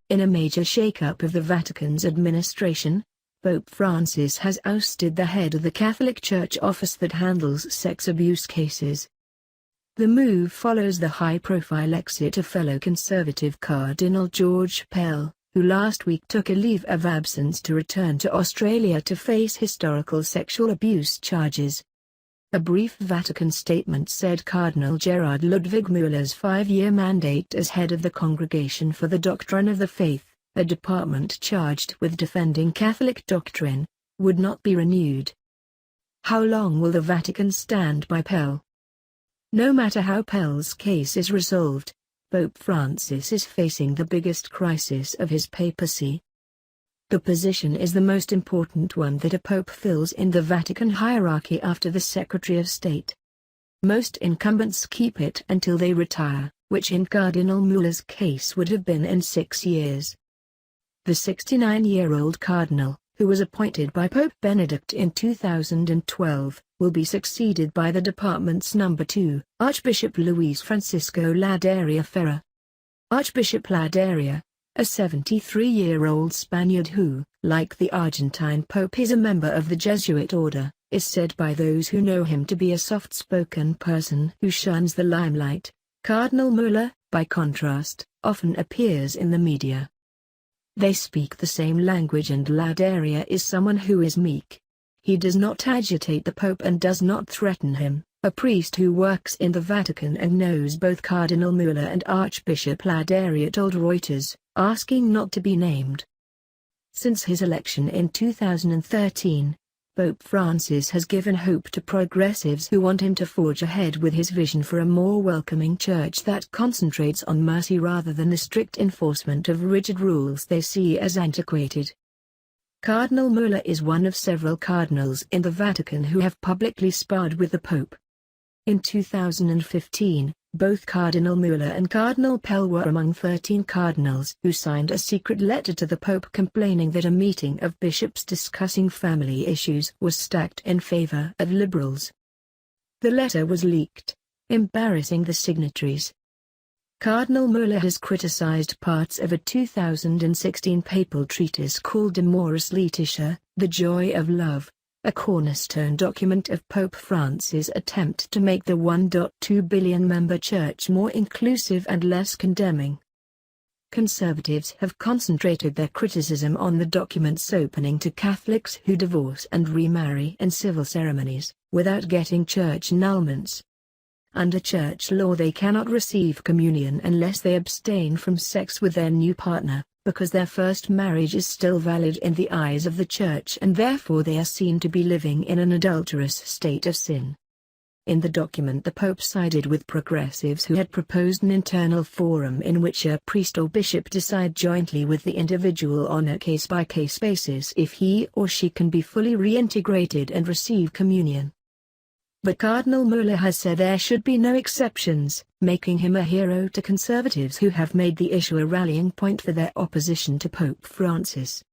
In a major shake-up of the Vatican's administration, Pope Francis has ousted the head of the Catholic Church office that handles sex abuse cases. The move follows the high-profile exit of fellow conservative Cardinal George Pell, who last week took a leave of absence to return to Australia to face historical sexual abuse charges. A brief Vatican statement said Cardinal Gerhard Ludwig Mueller's 5-year mandate as head of the Congregation for the Doctrine of the Faith, a department charged with defending Catholic doctrine, would not be renewed. How long will the Vatican stand by Pell? No matter how Pell's case is resolved, Pope Francis is facing the biggest crisis of his papacy. The position is the most important one that a pope fills in the Vatican hierarchy after the Secretary of State. Most incumbents keep it until they retire, which in Cardinal Mueller's case would have been in 6 years. The 69-year-old cardinal, who was appointed by Pope Benedict in 2012, will be succeeded by the department's number 2, Archbishop Luis Francisco Ladaria Ferrer. Archbishop Ladaria, a 73-year-old Spaniard who, like the Argentine Pope, is a member of the Jesuit order, is said by those who know him to be a soft-spoken person who shuns the limelight. Cardinal Mueller, by contrast, often appears in the media. They speak the same language, and Ladaria is someone who is meek. He does not agitate the Pope and does not threaten him. A priest who works in the Vatican and knows both Cardinal Mueller and Archbishop Ladaria told Reuters, asking not to be named. Since his election in 2013, Pope Francis has given hope to progressives who want him to forge ahead with his vision for a more welcoming church that concentrates on mercy rather than the strict enforcement of rigid rules they see as antiquated. Cardinal Mueller is one of several cardinals in the Vatican who have publicly sparred with the Pope. In 2015, both Cardinal Mueller and Cardinal Pell were among 13 cardinals who signed a secret letter to the Pope complaining that a meeting of bishops discussing family issues was stacked in favor of liberals. The letter was leaked, embarrassing the signatories. Cardinal Mueller has criticized parts of a 2016 papal treatise called De Moris Laetitia, The Joy of Love, a cornerstone document of Pope Francis' attempt to make the 1.2 billion member church more inclusive and less condemning. Conservatives have concentrated their criticism on the document's opening to Catholics who divorce and remarry in civil ceremonies, without getting church annulments. Under church law they cannot receive communion unless they abstain from sex with their new partner, because their first marriage is still valid in the eyes of the church and therefore they are seen to be living in an adulterous state of sin. In the document the Pope sided with progressives who had proposed an internal forum in which a priest or bishop decide jointly with the individual on a case-by-case basis if he or she can be fully reintegrated and receive communion. But Cardinal Mueller has said there should be no exceptions, making him a hero to conservatives who have made the issue a rallying point for their opposition to Pope Francis.